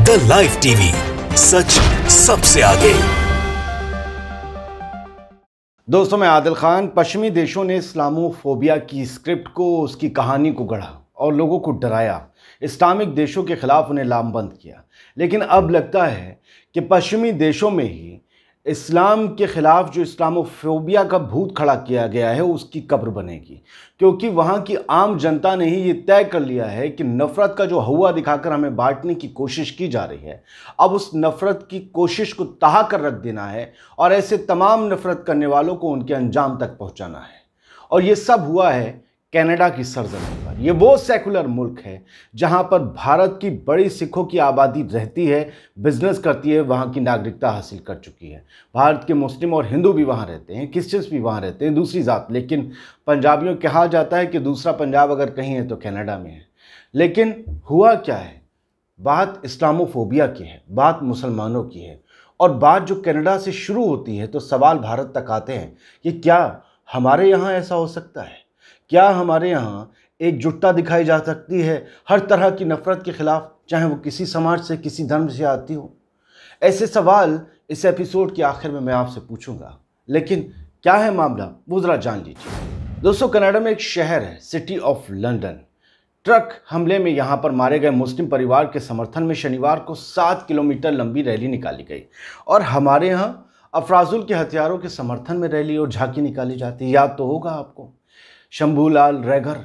The live TV, सच सबसे आगे। दोस्तों, मैं आदिल खान। पश्चिमी देशों ने इस्लामोफोबिया की स्क्रिप्ट को, उसकी कहानी को गढ़ा और लोगों को डराया, इस्लामिक देशों के खिलाफ उन्हें लामबंद किया। लेकिन अब लगता है कि पश्चिमी देशों में ही इस्लाम के खिलाफ जो इस्लामोफोबिया का भूत खड़ा किया गया है उसकी कब्र बनेगी, क्योंकि वहाँ की आम जनता ने ही ये तय कर लिया है कि नफ़रत का जो हवा दिखाकर हमें बांटने की कोशिश की जा रही है, अब उस नफ़रत की कोशिश को तहा कर रख देना है और ऐसे तमाम नफ़रत करने वालों को उनके अंजाम तक पहुँचाना है। और ये सब हुआ है कनाडा की सरजमीन पर। ये वो सेकुलर मुल्क है जहां पर भारत की बड़ी सिखों की आबादी रहती है, बिजनेस करती है, वहां की नागरिकता हासिल कर चुकी है। भारत के मुस्लिम और हिंदू भी वहां रहते हैं, क्रिश्चियंस भी वहां रहते हैं, दूसरी जात। लेकिन पंजाबियों कहा जाता है कि दूसरा पंजाब अगर कहीं है तो कनाडा में है। लेकिन हुआ क्या है, बात इस्लामोफोबिया की है, बात मुसलमानों की है, और बात जो कनाडा से शुरू होती है तो सवाल भारत तक आते हैं कि क्या हमारे यहाँ ऐसा हो सकता है? क्या हमारे यहाँ एकजुटता दिखाई जा सकती है हर तरह की नफ़रत के खिलाफ, चाहे वो किसी समाज से, किसी धर्म से आती हो? ऐसे सवाल इस एपिसोड के आखिर में मैं आपसे पूछूंगा। लेकिन क्या है मामला, वो ज़रा जान लीजिए। दोस्तों, कनाडा में एक शहर है, सिटी ऑफ लंदन। ट्रक हमले में यहाँ पर मारे गए मुस्लिम परिवार के समर्थन में शनिवार को 7 किलोमीटर लंबी रैली निकाली गई। और हमारे यहाँ अफराजुल के हथियारों के समर्थन में रैली और झांकी निकाली जाती। याद तो होगा आपको, शंभूलाल रैगर।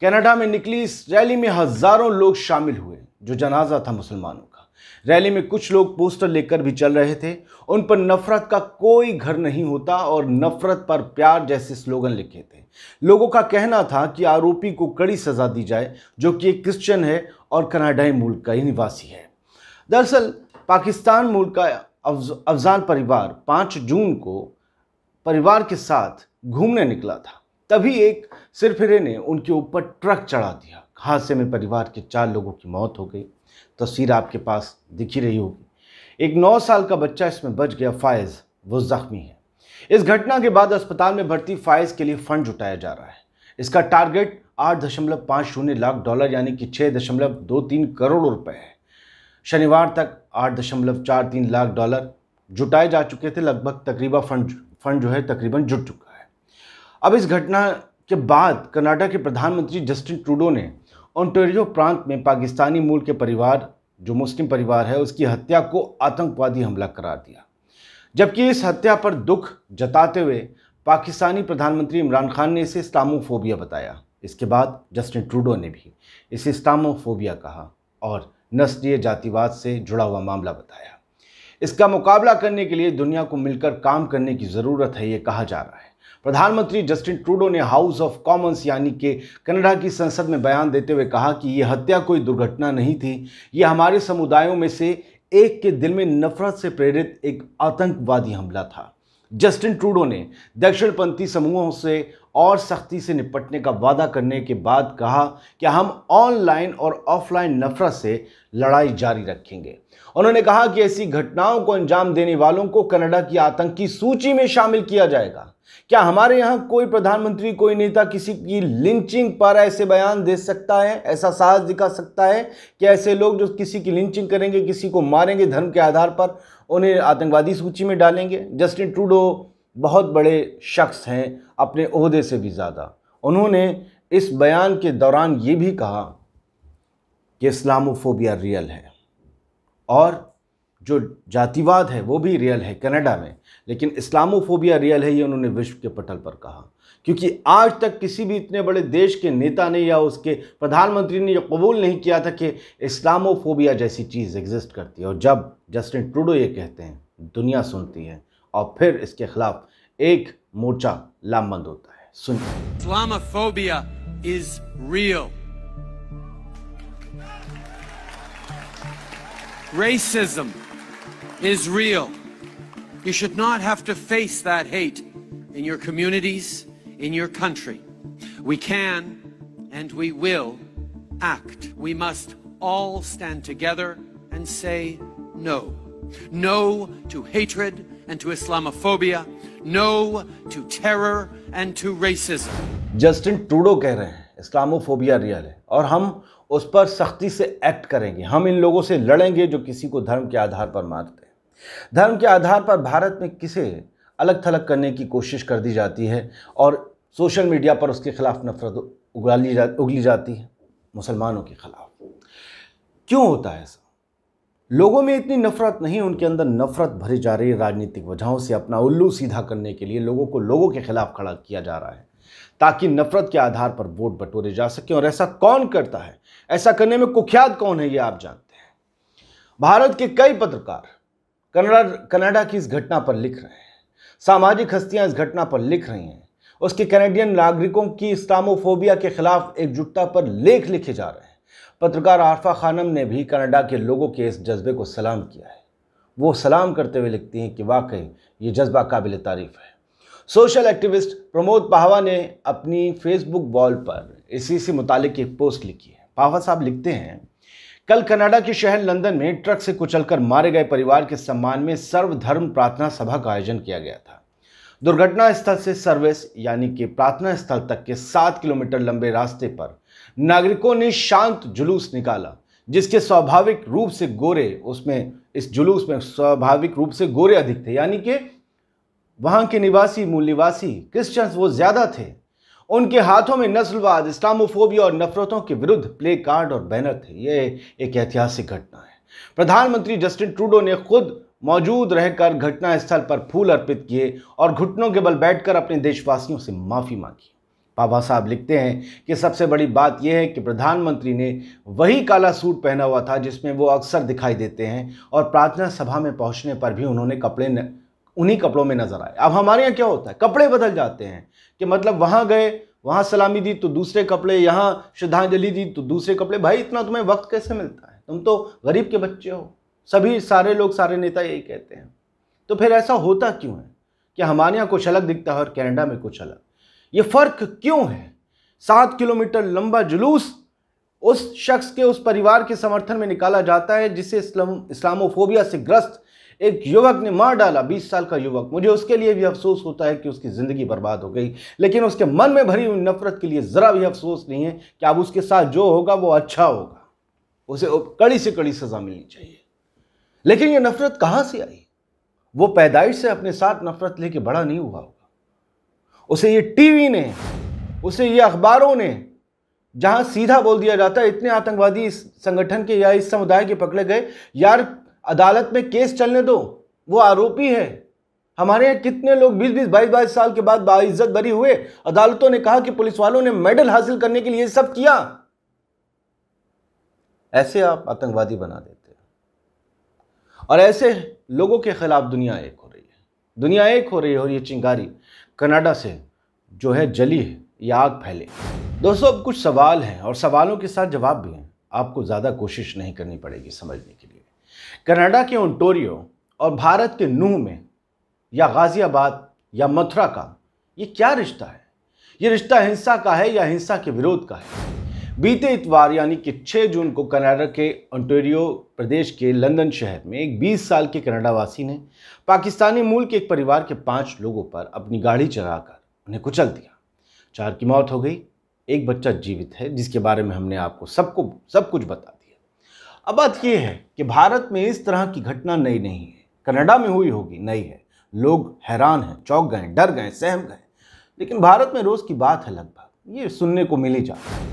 कनाडा में निकली इस रैली में हजारों लोग शामिल हुए, जो जनाजा था मुसलमानों का। रैली में कुछ लोग पोस्टर लेकर भी चल रहे थे। उन पर नफरत का कोई घर नहीं होता और नफरत पर प्यार जैसे स्लोगन लिखे थे। लोगों का कहना था कि आरोपी को कड़ी सजा दी जाए, जो कि एक क्रिश्चियन है और कनाडाई मूल का ही निवासी है। दरअसल पाकिस्तान मूल का अफजाल परिवार 5 जून को परिवार के साथ घूमने निकला था। तभी एक सिरफिरे ने उनके ऊपर ट्रक चढ़ा दिया। हादसे में परिवार के 4 लोगों की मौत हो गई। तस्वीर आपके पास दिख ही रही होगी। एक 9 साल का बच्चा इसमें बच गया, फायज़, वो जख्मी है। इस घटना के बाद अस्पताल में भर्ती फायज़ के लिए फंड जुटाया जा रहा है। इसका टारगेट $8.50 लाख यानी कि 6.23 करोड़ रुपए है। शनिवार तक $8.43 लाख जुटाए जा चुके थे। लगभग तकरीबन फंड जो है तकरीबन जुट चुका है। अब इस घटना के बाद कनाडा के प्रधानमंत्री जस्टिन ट्रूडो ने ओंटारियो प्रांत में पाकिस्तानी मूल के परिवार, जो मुस्लिम परिवार है, उसकी हत्या को आतंकवादी हमला करार दिया। जबकि इस हत्या पर दुख जताते हुए पाकिस्तानी प्रधानमंत्री इमरान खान ने इसे इस्लामोफोबिया बताया। इसके बाद जस्टिन ट्रूडो ने भी इसे इस्लामोफोबिया कहा और नस्लीय जातिवाद से जुड़ा हुआ मामला बताया। इसका मुकाबला करने के लिए दुनिया को मिलकर काम करने की ज़रूरत है, ये कहा जा रहा है। प्रधानमंत्री जस्टिन ट्रूडो ने हाउस ऑफ कॉमन्स यानी कि कनाडा की संसद में बयान देते हुए कहा कि यह हत्या कोई दुर्घटना नहीं थी, यह हमारे समुदायों में से एक के दिल में नफरत से प्रेरित एक आतंकवादी हमला था। जस्टिन ट्रूडो ने दक्षिणपंथी समूहों से और सख्ती से निपटने का वादा करने के बाद कहा कि हम ऑनलाइन और ऑफलाइन नफरत से लड़ाई जारी रखेंगे। उन्होंने कहा कि ऐसी घटनाओं को अंजाम देने वालों को कनाडा की आतंकी सूची में शामिल किया जाएगा। क्या हमारे यहाँ कोई प्रधानमंत्री, कोई नेता किसी की लिंचिंग पर ऐसे बयान दे सकता है, ऐसा साहस दिखा सकता है कि ऐसे लोग जो किसी की लिंचिंग करेंगे, किसी को मारेंगे धर्म के आधार पर, उन्हें आतंकवादी सूची में डालेंगे? जस्टिन ट्रूडो बहुत बड़े शख्स हैं, अपने ओहदे से भी ज़्यादा। उन्होंने इस बयान के दौरान ये भी कहा कि इस्लामोफोबिया रियल है और जो जातिवाद है वो भी रियल है कनाडा में, लेकिन इस्लामोफोबिया रियल है, ये उन्होंने विश्व के पटल पर कहा। क्योंकि आज तक किसी भी इतने बड़े देश के नेता ने या उसके प्रधानमंत्री ने ये कबूल नहीं किया था कि इस्लामोफोबिया जैसी चीज़ एग्जिस्ट करती है। और जब जस्टिन ट्रूडो ये कहते हैं, दुनिया सुनती है और फिर इसके खिलाफ एक मोर्चा लामबंद होता है। सुनिए। Islamophobia is real. Racism is real. You should not have to face that hate in your communities, in your country. We can and we will act. We must all stand together and say no. No to hatred and to Islamophobia. No to terror and to racism. Justin Trudeau कह रहे हैं Islamophobia real है और हम उस पर सख्ती से एक्ट करेंगे। हम इन लोगों से लड़ेंगे जो किसी को धर्म के आधार पर मारते हैं। धर्म के आधार पर भारत में किसे अलग थलग करने की कोशिश कर दी जाती है और सोशल मीडिया पर उसके खिलाफ नफरत उगली जाती है, मुसलमानों के खिलाफ। क्यों होता है ऐसा? लोगों में इतनी नफरत नहीं, उनके अंदर नफरत भरी जा रही है राजनीतिक वजहों से। अपना उल्लू सीधा करने के लिए लोगों को लोगों के खिलाफ खड़ा किया जा रहा है ताकि नफरत के आधार पर वोट बटोरे जा सके। और ऐसा कौन करता है? ऐसा करने में कुख्यात कौन है, ये आप जानते हैं। भारत के कई पत्रकार कनाडा की इस घटना पर लिख रहे हैं, सामाजिक हस्तियां इस घटना पर लिख रही हैं, उसके कैनेडियन नागरिकों की इस्लामोफोबिया के खिलाफ एकजुटता पर लेख लिखे जा रहे हैं। पत्रकार आरफा खानम ने भी कनाडा के लोगों के इस जज्बे को सलाम किया है। वो सलाम करते हुए लिखती हैं कि वाकई ये जज्बा काबिल तारीफ है। सोशल एक्टिविस्ट प्रमोद पाहवा ने अपनी फेसबुक वॉल पर इसी से मुतालिक एक पोस्ट लिखी है। पाहवा साहब लिखते हैं, कल कनाडा के शहर लंदन में ट्रक से कुचलकर मारे गए परिवार के सम्मान में सर्वधर्म प्रार्थना सभा का आयोजन किया गया था। दुर्घटना स्थल से सर्विस यानी कि प्रार्थना स्थल तक के 7 किलोमीटर लंबे रास्ते पर नागरिकों ने शांत जुलूस निकाला, जिसके स्वाभाविक रूप से इस जुलूस में स्वाभाविक रूप से गोरे अधिक थे, यानी कि वहां के मूल निवासी क्रिश्चियंस वो ज्यादा थे। उनके हाथों में नस्लवाद, इस्लामोफोबिया और नफरतों के विरुद्ध प्ले कार्ड और बैनर थे। यह एक ऐतिहासिक घटना है। प्रधानमंत्री जस्टिन ट्रूडो ने खुद मौजूद रहकर घटना स्थल पर फूल अर्पित किए और घुटनों के बल बैठकर अपने देशवासियों से माफी मांगी। पावा साहब लिखते हैं कि सबसे बड़ी बात यह है कि प्रधानमंत्री ने वही काला सूट पहना हुआ था जिसमें वो अक्सर दिखाई देते हैं और प्रार्थना सभा में पहुंचने पर भी उन्होंने उन्हीं कपड़ों में नजर आए। अब हमारे यहाँ क्या होता है, कपड़े बदल जाते हैं कि मतलब वहां गए, वहां सलामी दी तो दूसरे कपड़े, यहां श्रद्धांजलि दी तो दूसरे कपड़े। भाई इतना तुम्हें वक्त कैसे मिलता है? तुम तो गरीब के बच्चे हो। सभी सारे लोग, सारे नेता यही कहते हैं। तो फिर ऐसा होता क्यों है कि हमारे यहाँ कुछ अलग दिखता है और कनाडा में कुछ अलग? ये फर्क क्यों है? 7 किलोमीटर लंबा जुलूस उस शख्स के, उस परिवार के समर्थन में निकाला जाता है जिसे इस्लामोफोबिया से ग्रस्त एक युवक ने मार डाला, 20 साल का युवक। मुझे उसके लिए भी अफसोस होता है कि उसकी जिंदगी बर्बाद हो गई, लेकिन उसके मन में भरी हुई नफरत के लिए जरा भी अफसोस नहीं है कि अब उसके साथ जो होगा वो अच्छा होगा, उसे कड़ी से कड़ी सजा मिलनी चाहिए। लेकिन ये नफरत कहां से आई? वो पैदाइश से अपने साथ नफरत लेके बड़ा नहीं हुआ होगा। उसे ये टीवी ने, उसे ये अखबारों ने, जहां सीधा बोल दिया जाता है इतने आतंकवादी इस संगठन के या इस समुदाय के पकड़े गए, यार अदालत में केस चलने दो, वो आरोपी है। हमारे यहाँ कितने लोग 20-20, 22-22 साल के बाद बाइज्जत बरी हुए। अदालतों ने कहा कि पुलिस वालों ने मेडल हासिल करने के लिए सब किया। ऐसे आप आतंकवादी बना देते हैं और ऐसे लोगों के खिलाफ दुनिया एक हो रही है। दुनिया एक हो रही है और ये चिंगारी कनाडा से जो है जली है, ये आग फैले। दोस्तों अब कुछ सवाल हैं और सवालों के साथ जवाब भी हैं। आपको ज़्यादा कोशिश नहीं करनी पड़ेगी समझने के लिए। कनाडा के ओंटारियो और भारत के नूह में या गाजियाबाद या मथुरा का ये क्या रिश्ता है? ये रिश्ता हिंसा का है या हिंसा के विरोध का है? बीते इतवार यानी कि 6 जून को कनाडा के ओंटारियो प्रदेश के लंदन शहर में एक 20 साल के कनाडावासी ने पाकिस्तानी मूल के एक परिवार के 5 लोगों पर अपनी गाड़ी चलाकर उन्हें कुचल दिया। 4 की मौत हो गई, एक बच्चा जीवित है जिसके बारे में हमने आपको सब कुछ बता दिया। अब बात यह है कि भारत में इस तरह की घटना नई नहीं है। कनाडा में हुई होगी, नई है। लोग हैरान हैं, चौंक गए, डर गए, सहम गए, लेकिन भारत में रोज की बात है। लगभग ये सुनने को मिल ही जाता है।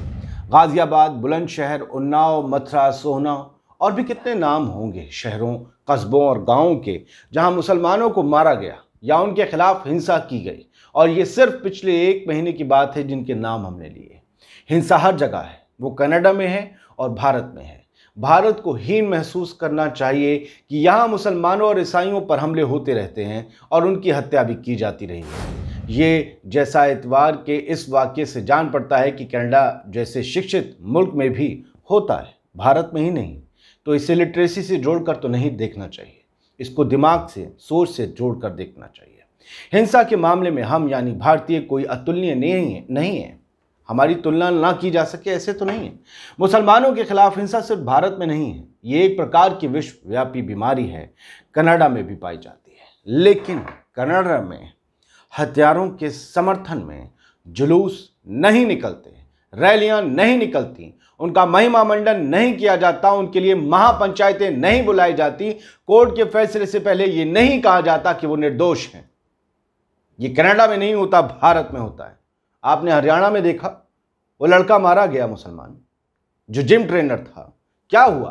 गाजियाबाद, बुलंदशहर, उन्नाव, मथुरा, सोहना और भी कितने नाम होंगे शहरों, कस्बों और गांवों के जहां मुसलमानों को मारा गया या उनके खिलाफ हिंसा की गई। और ये सिर्फ पिछले 1 महीने की बात है जिनके नाम हमने लिए। हिंसा हर जगह है, वो कनाडा में है और भारत में है। भारत को हीन महसूस करना चाहिए कि यहाँ मुसलमानों और ईसाइयों पर हमले होते रहते हैं और उनकी हत्या भी की जाती रही है। ये जैसा इतवार के इस वाक़ये से जान पड़ता है कि कनाडा जैसे शिक्षित मुल्क में भी होता है, भारत में ही नहीं। तो इसे लिटरेसी से जोड़कर तो नहीं देखना चाहिए, इसको दिमाग से, सोच से जोड़कर देखना चाहिए। हिंसा के मामले में हम यानी भारतीय कोई अतुलनीय नहीं है। हमारी तुलना ना की जा सके ऐसे तो नहीं है। मुसलमानों के खिलाफ हिंसा सिर्फ भारत में नहीं है, ये एक प्रकार की विश्वव्यापी बीमारी है, कनाडा में भी पाई जाती है। लेकिन कनाडा में हथियारों के समर्थन में जुलूस नहीं निकलते, रैलियां नहीं निकलती, उनका महिमा मंडन नहीं किया जाता, उनके लिए महापंचायतें नहीं बुलाई जाती, कोर्ट के फैसले से पहले यह नहीं कहा जाता कि वो निर्दोष हैं। ये कनाडा में नहीं होता, भारत में होता है। आपने हरियाणा में देखा, वो लड़का मारा गया मुसलमान जो जिम ट्रेनर था। क्या हुआ?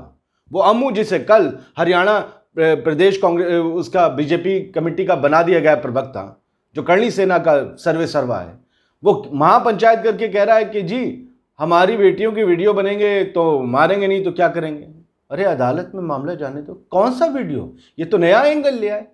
वो अम्मू जिसे कल हरियाणा प्रदेश कांग्रेस उसका बीजेपी कमेटी का बना दिया गया प्रवक्ता, जो करणी सेना का सर्वे सर्वा है, वो महापंचायत करके कह रहा है कि जी हमारी बेटियों की वीडियो बनेंगे तो मारेंगे, नहीं तो क्या करेंगे। अरे अदालत में मामला जाने दो। कौन सा वीडियो? ये तो नया एंगल ले आए।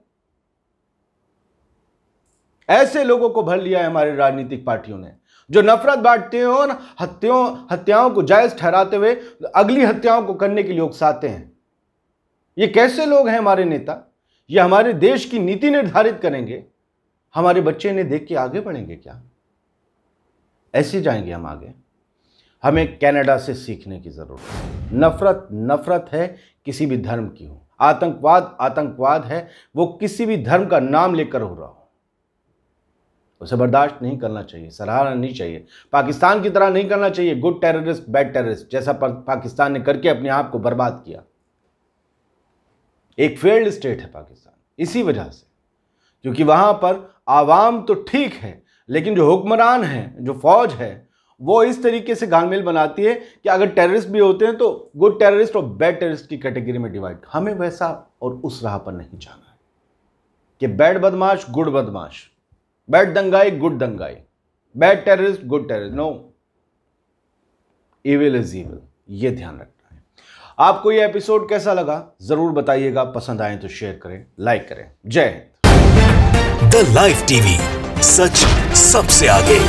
ऐसे लोगों को भर लिया है हमारी राजनीतिक पार्टियों ने, जो नफरत बांटते हैं और हत्याओं को जायज ठहराते हुए अगली हत्याओं को करने के लिए उकसाते हैं। ये कैसे लोग हैं हमारे नेता? ये हमारे देश की नीति निर्धारित करेंगे? हमारे बच्चे इन्हें देख के आगे बढ़ेंगे क्या? ऐसे जाएंगे हम आगे? हमें कनाडा से सीखने की जरूरत है। नफरत है किसी भी धर्म की हो, आतंकवाद है वो किसी भी धर्म का नाम लेकर हो रहा हो, उसे बर्दाश्त नहीं करना चाहिए, सराहना नहीं चाहिए। पाकिस्तान की तरह नहीं करना चाहिए, गुड टेररिस्ट बैड टेररिस्ट जैसा पाकिस्तान ने करके अपने आप को बर्बाद किया। एक फेल्ड स्टेट है पाकिस्तान इसी वजह से, क्योंकि वहां पर आवाम तो ठीक है, लेकिन जो हुक्मरान है, जो फौज है, वो इस तरीके से घालमेल बनाती है कि अगर टेररिस्ट भी होते हैं तो गुड टेररिस्ट और बैड टेररिस्ट की कैटेगरी में डिवाइड। हमें वैसा और उस राह पर नहीं जाना है कि बैड बदमाश गुड बदमाश, बैड दंगाई गुड दंगाई, bad terrorist good terrorist. No, evil is evil, ये ध्यान रखना है। आपको ये एपिसोड कैसा लगा जरूर बताइएगा, पसंद आए तो शेयर करें, लाइक करें। जय हिंद। द लाइव टीवी, सच सबसे आगे।